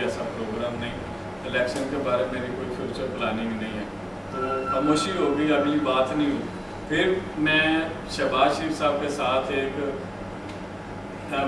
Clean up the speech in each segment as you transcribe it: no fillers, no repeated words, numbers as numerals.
ऐसा प्रोग्राम नहीं, इलेक्शन के बारे में मेरी कोई फ्यूचर प्लानिंग नहीं है, तो खामोशी होगी, अगली बात नहीं हुई। फिर मैं शहबाज शरीफ साहब के साथ एक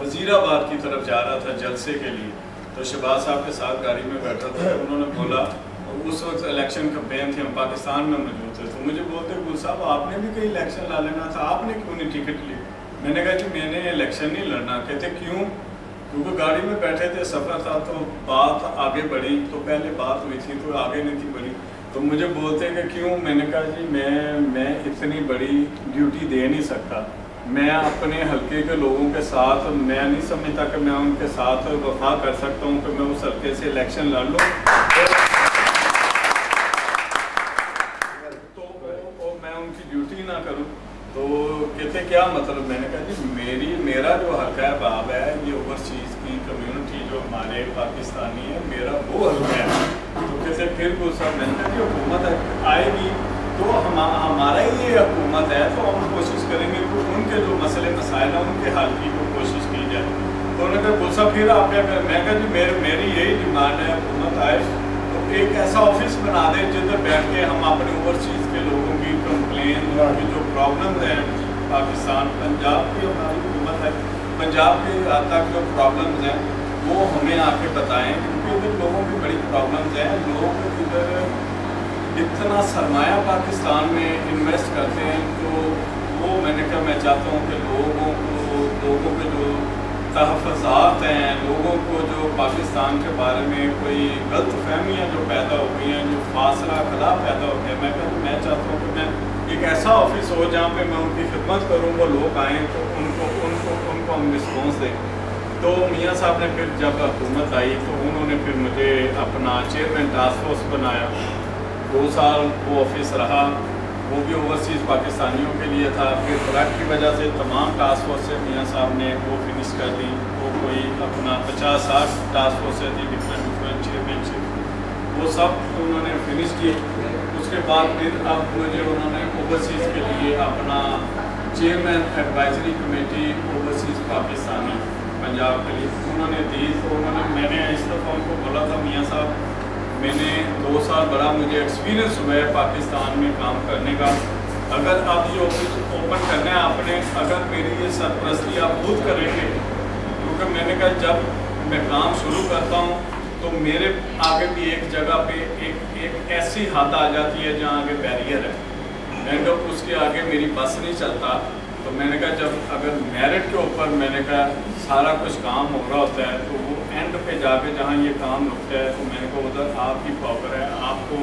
वज़ीराबाद की तरफ जा रहा था जलसे के लिए, तो शहबाज साहब के साथ गाड़ी में बैठा था, तो उन्होंने बोला, उस वक्त इलेक्शन कैंपेन थे, हम पाकिस्तान में मौजूद थे, तो मुझे बोलते गुल साहब आपने भी कहीं इलेक्शन ला लेना था, आपने क्यों नहीं टिकट ली? मैंने कहा कि मैंने इलेक्शन नहीं लड़ना। कहते क्यों? क्योंकि गाड़ी में बैठे थे, सफ़र था, तो बात आगे बढ़ी, तो पहले बात हुई थी तो आगे नहीं थी बढ़ी, तो मुझे बोलते कि क्यों? मैंने कहा जी मैं इतनी बड़ी ड्यूटी दे नहीं सकता, मैं अपने हल्के के लोगों के साथ, मैं नहीं समझता कि मैं उनके साथ वफा कर सकता हूँ कि मैं उस हल्के से इलेक्शन लड़ लूँ तो मैं उनकी ड्यूटी ना करूँ। तो कहते क्या मतलब? मैंने कहा जी मेरा जो हल्का है बाब है, ये ओवरसीज़ की कम्युनिटी जो हमारे पाकिस्तानी है, मेरा वो हल्का है। तो कहते फिर वो सब, मैंने कहा जी हुकूमत आएगी तो हमारा ही ये हुकूमत है, तो हम कोशिश करेंगे कि उनके जो मसले मसाइल हैं उनके हल की को कोशिश की जाए। तो उन्होंने कहा गुस्सा फिर आप क्या करें? मैं कहा जी मेरी यही डिमांड है, हुकूमत आए तो एक ऐसा ऑफिस बना दे जिधर बैठ के हम अपने ओवरसीज़ के लोगों की कंप्लेन, उनकी जो प्रॉब्लम हैं पाकिस्तान, पंजाब की हमारी हुकूमत है, पंजाब के तक जो प्रॉब्लम्स हैं वो हमें आके बताएं, क्योंकि इधर लोगों की बड़ी प्रॉब्लम्स हैं। लोग इधर इतना सरमाया पाकिस्तान में इन्वेस्ट करते हैं, तो वो मैंने कहा मैं चाहता हूँ कि लोगों के जो तहफ़्फ़ुज़ात हैं, लोगों को जो पाकिस्तान के बारे में कोई गलत फहमियाँ जो पैदा हो गई हैं, जो फासला खला पैदा हो गया, मैं चाहता हूँ कि मैं एक ऐसा ऑफिस हो जहाँ पे मैं उनकी खिदमत करूँ, वो लोग आएँ तो उनको हम रिस्पॉन्स दें। तो मियाँ साहब ने फिर जब हुकूमत आई तो उन्होंने फिर मुझे अपना चेयरमैन टास्क फोर्स बनाया। 2 साल वो ऑफिस रहा, वो भी ओवरसीज़ पाकिस्तानियों के लिए था। फिर फ्लड की वजह से तमाम टास्क फोर्सें मियाँ साहब ने वो फिनिश कर दी। वो कोई अपना 50-60 टास्क फोर्सें थी, डिफरेंट चेयरमैनशिप, वो सब उन्होंने फिनिश किए। उसके बाद फिर अब मुझे उन्होंने ओवरसीज़ के लिए अपना chairman advisory committee overseas Pakistani Punjab के लिए उन्होंने दी। तो मैंने इस दफ़ा उनको बोला था, मियाँ साहब मैंने 2 साल बड़ा मुझे एक्सपीरियंस हुआ है पाकिस्तान में काम करने का, अगर आप ये ऑफिस ओपन करना है आपने, अगर मेरी ये सरपरस्ती आप खुद करेंगे, क्योंकि मैंने कहा जब मैं काम शुरू करता हूँ तो मेरे आगे भी एक जगह पे एक ऐसी हद आ जाती है जहाँ आगे बैरियर है, मैंने कहा उसके आगे मेरी बस नहीं चलता। तो मैंने कहा जब अगर मेरिट के ऊपर मैंने कहा सारा कुछ काम हो रहा होता है, तो वो एंड पे जाके जहाँ ये काम रुकता है, तो मैंने कहा उधर आपकी पावर है, आपको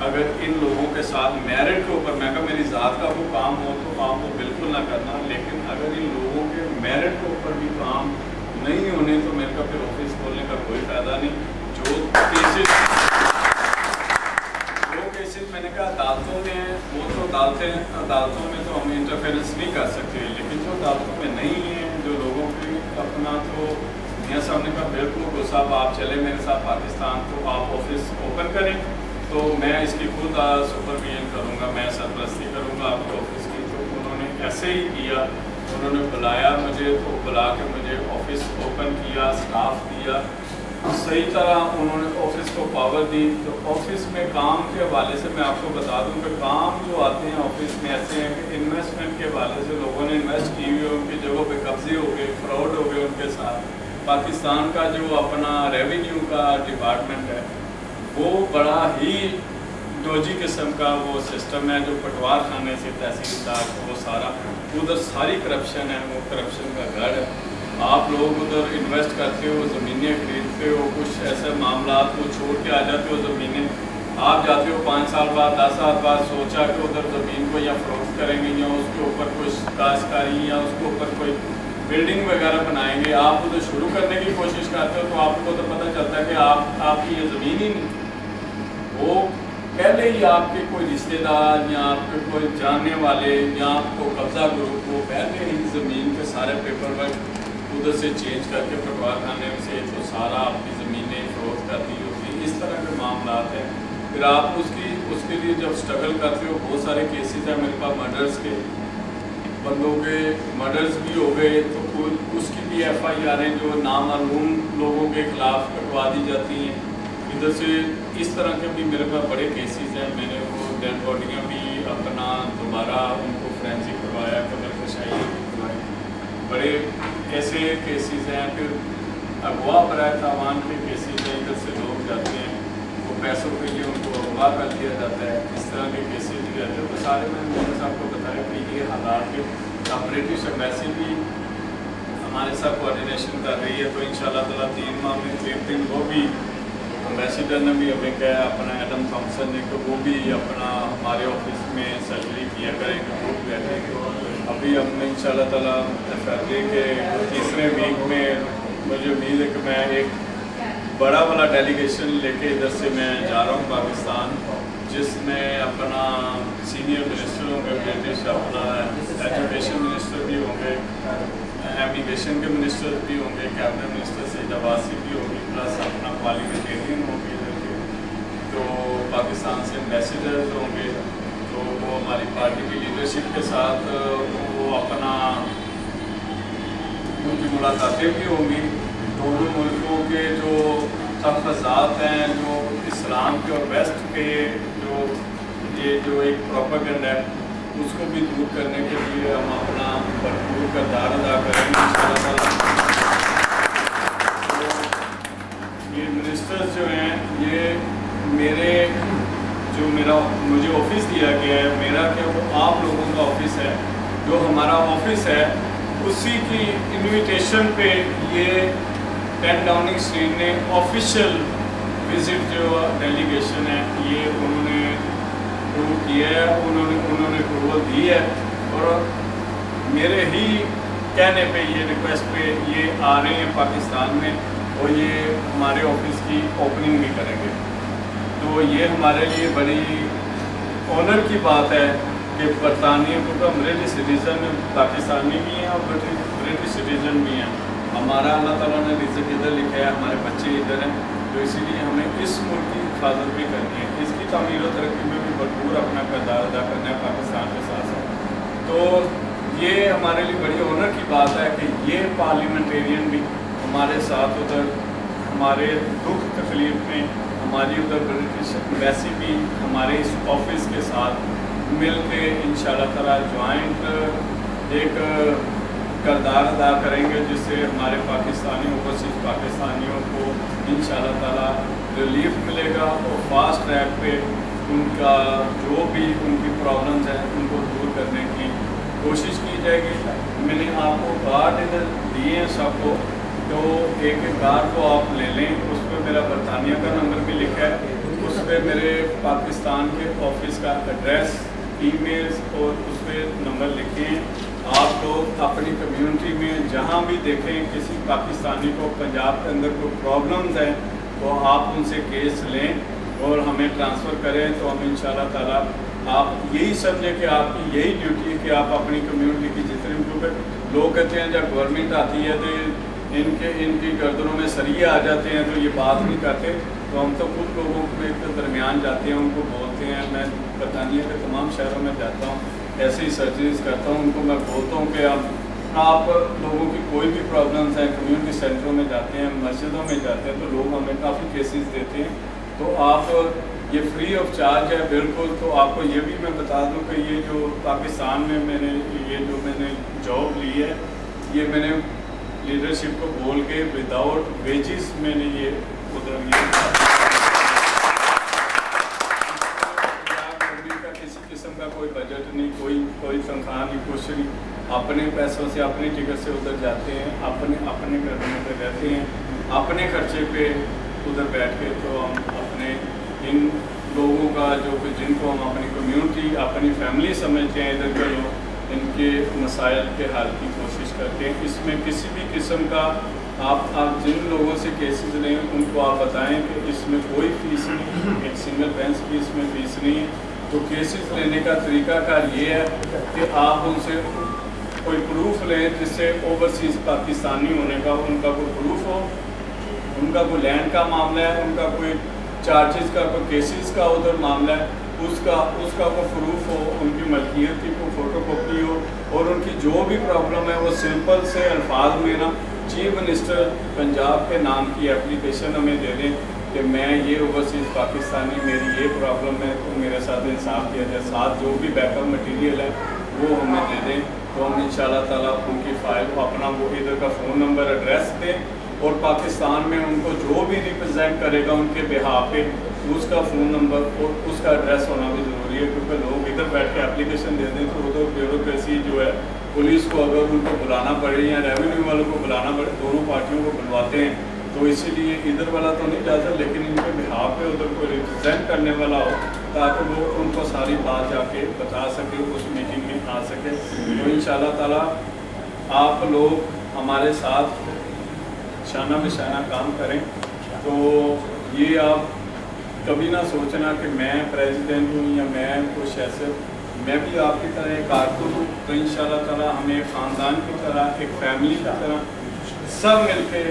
अगर इन लोगों के साथ मेरिट के ऊपर, मैं कहा मेरी ज़ात का वो काम हो तो आप वो बिल्कुल ना करना, लेकिन अगर इन लोगों के मेरिट के ऊपर भी काम नहीं होने तो मैंने कहा फिर ऑफिस खोलने का कोई फ़ायदा नहीं। जो केसेस मैंने कहा अदालतों में, वो तो अदालतों में तो हम इंटरफेरेंस नहीं कर सकते, लेकिन जो अदालतों में नहीं है, जो लोगों की अपना, तो मियाँ साहब ने कहा बिल्कुल साहब आप चले मेरे साथ पाकिस्तान, तो आप ऑफिस ओपन करें, तो मैं इसकी खुद सुपरविजन करूँगा, मैं सरपरस्ती करूँगा आपके ऑफिस की। तो उन्होंने ऐसे ही किया, उन्होंने बुलाया मुझे, तो बुला के मुझे ऑफिस ओपन किया, स्टाफ दिया, सही तरह उन्होंने ऑफिस को पावर दी। तो ऑफिस में काम के हवाले से मैं आपको बता दूं कि काम जो आते हैं ऑफिस में ऐसे हैं कि इन्वेस्टमेंट के हवाले से लोगों ने इन्वेस्ट की हुई, उनकी जगहों पे कब्जे हो गए, फ्रॉड हो गए उनके साथ। पाकिस्तान का जो अपना रेवेन्यू का डिपार्टमेंट है वो बड़ा ही डोजी किस्म का वो सिस्टम है, जो पटवार खाने से तहसीलदार को वो सारा उधर सारी करप्शन है, वो करप्शन का गढ़ है। आप लोग उधर इन्वेस्ट करते हो, ज़मीनें खरीदते हो, कुछ ऐसे मामला को छोड़ के आ जाते हो ज़मीनें, आप जाते हो 5 साल बाद 10 साल बाद सोचा कि उधर ज़मीन को या फरोख्त करेंगे या उसके ऊपर कुछ काश्तकारी या उसके ऊपर कोई बिल्डिंग वगैरह बनाएंगे, आप उधर शुरू करने की कोशिश करते हो तो आपको तो पता चलता है कि आपकी ये ज़मीन ही नहीं, वो पहले ही आपके कोई रिश्तेदार या आपके कोई जानने वाले या आपको कब्जा ग्रुप को पहले ही ज़मीन के सारे पेपर वर्क उधर से चेंज करके पटवार खाने से तो सारा आपकी ज़मीनें फरोख्त कर दी होती है। इस तरह के मामला हैं। फिर आप उसके लिए जब स्ट्रगल करते हो, बहुत सारे केसेस हैं मेरे पास मर्डर्स के, बंदों के मर्डर्स भी हो गए, तो उसकी भी FIR जो नामालूम लोगों के खिलाफ कटवा दी जाती हैं। इधर से इस तरह के भी मेरे पास बड़े केसेस हैं। मैंने वो डेड बॉडियाँ भी अपना दोबारा उनको फोरेंसिक करवाया, कब्र कशाई करवाई। बड़े ऐसे केसेस हैं। फिर अगवा बराए तावान के केसेस हैं, इधर से लोग जाते हैं, वो पैसों के लिए उनको अगवा कर दिया जाता है। इस तरह के केसेस भी रहते हैं। तो सारे मैंने साहब को बताया कि ये हालात के ब्रिटिश एम्बेसी भी हमारे साथ कोऑर्डिनेशन कर रही है। तो इंशाल्लाह ताला 3 माह में 3 दिन वो भी एम्बेसडर ने भी हमें कहा, अपना एडम थॉम्सन ने, कि वो भी अपना हमारे ऑफिस में सर्जरी किया करेंगे, वो बैठेंगे। अभी हमने इंशाल्लाह ताला फरवरी के 3रे वीक में मुझे उम्मीद है कि मैं एक बड़ा वाला डेलीगेशन लेके इधर से मैं जा रहा हूँ पाकिस्तान, जिसमें अपना सीनियर मिनिस्टर होंगे ब्रिटिश, अपना एजुकेशन मिनिस्टर भी होंगे, एमिग्रेशन के मिनिस्टर भी होंगे, कैबिनेट मिनिस्टर सईद अब्बासी भी होंगी, प्लस अपना पार्लियामेंटेरियन होंगे इधर के, तो पाकिस्तान से एम्बेसडर्स होंगे। तो वो हमारी पार्टी की लीडरशिप के साथ वो अपना उनकी मुलाकातें भी होंगी। दोनों मुल्कों के जो तहफ़्फ़ुज़ात हैं, जो इस्लाम के और वेस्ट के जो एक प्रोपेगेंडा है, उसको भी दूर करने के लिए हम अपना भरपूर किरदार अदा करेंगे इंशाअल्लाह। ये मिनिस्टर्स जो हैं, ये मुझे ऑफिस दिया गया है, मेरा क्या वो आप लोगों का ऑफिस है। जो हमारा ऑफिस है उसी की इन्विटेशन पे ये 10 डाउनिंग स्ट्रीट ने ऑफिशियल विज़िट जो डेलीगेशन है ये उन्होंने अप्रूव किया है, उन्होंने अप्रूवल दी है। और मेरे ही कहने पे ये रिक्वेस्ट पे ये आ रहे हैं पाकिस्तान में, और ये हमारे ऑफिस की ओपनिंग भी करेंगे। तो ये हमारे लिए बड़ी ऑनर की बात है कि बरतानिया को तो ब्रिटिश सिटीज़न पाकिस्तानी भी हैं और ब्रिटिश सिटीज़न भी हैं। हमारा अल्लाह ताला ने रिज़्क़ इधर लिखा है, हमारे बच्चे इधर हैं, तो इसीलिए हमें इस मुल्क की हिफाजत भी करनी है, इसकी तमीर और तरक्की में भी भरपूर अपना किरदार अदा करना है पाकिस्तान के साथ साथ। तो ये हमारे लिए बड़ी ऑनर की बात है कि ये पार्लियामेंटेरियन भी हमारे साथ उधर हमारे दुख तकलीफ में, हमारी उधर ब्रिटिश एम्बेसी भी हमारे इस ऑफिस के साथ मिल के इंशाअल्लाह ताला ज्वाइंट एक किरदार अदा करेंगे, जिससे हमारे पाकिस्तानी ओवरसीज़ पाकिस्तानियों को इंशाअल्लाह ताला रिलीफ मिलेगा और फास्ट ट्रैक पे उनका जो भी उनकी प्रॉब्लम्स हैं उनको दूर करने की कोशिश की जाएगी। मैंने आपको कार्ड इधर दिए हैं सबको, तो एक कार्ड को आप ले लें, उस पर मेरा बरतानिया का नंबर भी लिखा है, उस पर मेरे पाकिस्तान के ऑफिस का एड्रेस, ईमेल्स और उस पर नंबर लिखें। आप लोग अपनी कम्युनिटी में जहाँ भी देखें किसी पाकिस्तानी को पंजाब के अंदर कोई प्रॉब्लम्स हैं, तो आप उनसे केस लें और हमें ट्रांसफ़र करें। तो हम इंशाअल्लाह ताला आप यही समझें कि आपकी यही ड्यूटी है कि आप अपनी कम्युनिटी की जितने, क्योंकि लोग कहते हैं जब गवर्नमेंट आती है तो इनकी गर्दनों में सरिये आ जाते हैं, तो ये बात नहीं करते। तो हम तो खुद लोगों के दरमियान जाते हैं, उनको बोलते हैं। मैं बरतानिया के तमाम शहरों में जाता हूँ, ऐसे ही सर्जरीज करता हूँ, उनको मैं बोलता हूँ कि आप लोगों की कोई भी प्रॉब्लम्स हैं, कम्युनिटी सेंटरों में जाते हैं, मस्जिदों में जाते हैं, तो लोग हमें काफ़ी केसेस देते हैं। तो आप ये फ्री ऑफ चार्ज है बिल्कुल। तो आपको ये भी मैं बता दूं कि ये जो पाकिस्तान में मैंने जॉब ली है, ये मैंने लीडरशिप को बोल के विदाउट वेजेस मैंने ये उधर का किसी किस्म का कोई बजट नहीं, कोई तनख्वाह नहीं, कुछ नहीं, अपने पैसों से अपनी टिकट से उधर जाते हैं, अपने घर में उधर रहते हैं, अपने खर्चे पे उधर बैठ के। तो हम अपने इन लोगों का जिनको हम अपनी कम्युनिटी अपनी फैमिली समझते हैं, इधर के लोग, इनके मसाइल के हल की कोशिश करते हैं। इसमें किसी भी किस्म का आप जिन लोगों से केसेस लें उनको आप बताएं कि इसमें कोई फ़ीस नहीं, एक सिंगल बेंच की इसमें फ़ीस नहीं है। तो केसेस लेने का तरीक़ाकार ये है कि आप उनसे कोई प्रूफ लें, जिससे ओवरसीज़ पाकिस्तानी होने का उनका कोई प्रूफ हो, उनका कोई लैंड का मामला है, उनका कोई चार्जेस का, कोई केसेस का उधर मामला है, اس کا وہ प्रूफ हो, उनकी मलकियत की कोई फ़ोटो कॉपी हो, और उनकी जो भी प्रॉब्लम है वो सिंपल से अल्फाज में ना चीफ मिनिस्टर पंजाब के नाम की एप्लीकेशन हमें दे दें कि मैं ये ओवरसीज़ पाकिस्तानी, मेरी ये प्रॉब्लम है, तो मेरे साथ इंसाफ किया जाए, साथ जो भी बैकअप मटीरियल है वो हमें दे दें, तो हम इंशाल्लाह ताला उनकी फ़ाइल को अपना वो इधर का फ़ोन नंबर एड्रेस दें, और पाकिस्तान में उनको जो भी रिप्रेजेंट करेगा उनके बिहाफ पे उसका फ़ोन नंबर और उसका एड्रेस होना भी ज़रूरी है, क्योंकि लोग इधर बैठ के एप्लीकेशन दे दें तो उधर ब्यूरोक्रेसी जो है पुलिस को अगर उनको बुलाना पड़े या रेवेन्यू वालों को बुलाना पड़े, दोनों पार्टियों को बुलवाते हैं, तो इसीलिए इधर वाला तो नहीं जाता, लेकिन इनके बिहाफ पे उधर कोई रिप्रेजेंट करने वाला हो ताकि वो उनको सारी बात जाके बता सके, उस मीटिंग में आ सके। तो इंशाल्लाह ताला आप लोग हमारे साथ शाना बिशाना काम करें। तो ये आप कभी ना सोचना कि मैं प्रेसिडेंट हूँ या मैं कुछ ऐसे, मैं भी आपकी तरह एक कारकुन हूँ। तो इंशाल्लाह ताला हमें एक ख़ानदान की तरह, एक फैमिली की तरह सब मिलके,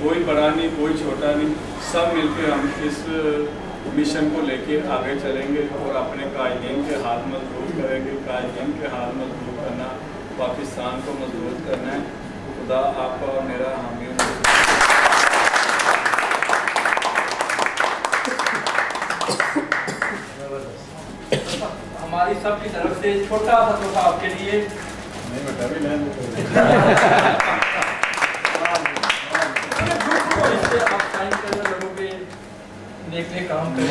कोई बड़ा नहीं कोई छोटा नहीं, सब मिलके हम इस मिशन को लेके आगे चलेंगे और अपने कायदीन के हाथ मजबूत करेंगे। कायदीन के हाथ मजबूत करना, पाकिस्तान को मजबूत करना है। खुदा आपका और मेरा हामी हो। हमारी सब की तरफ से छोटा सा तोहफा आपके लिए। नहीं बेटा भी नहीं इससे आप साइन करने लोगों पे नेक काम करें।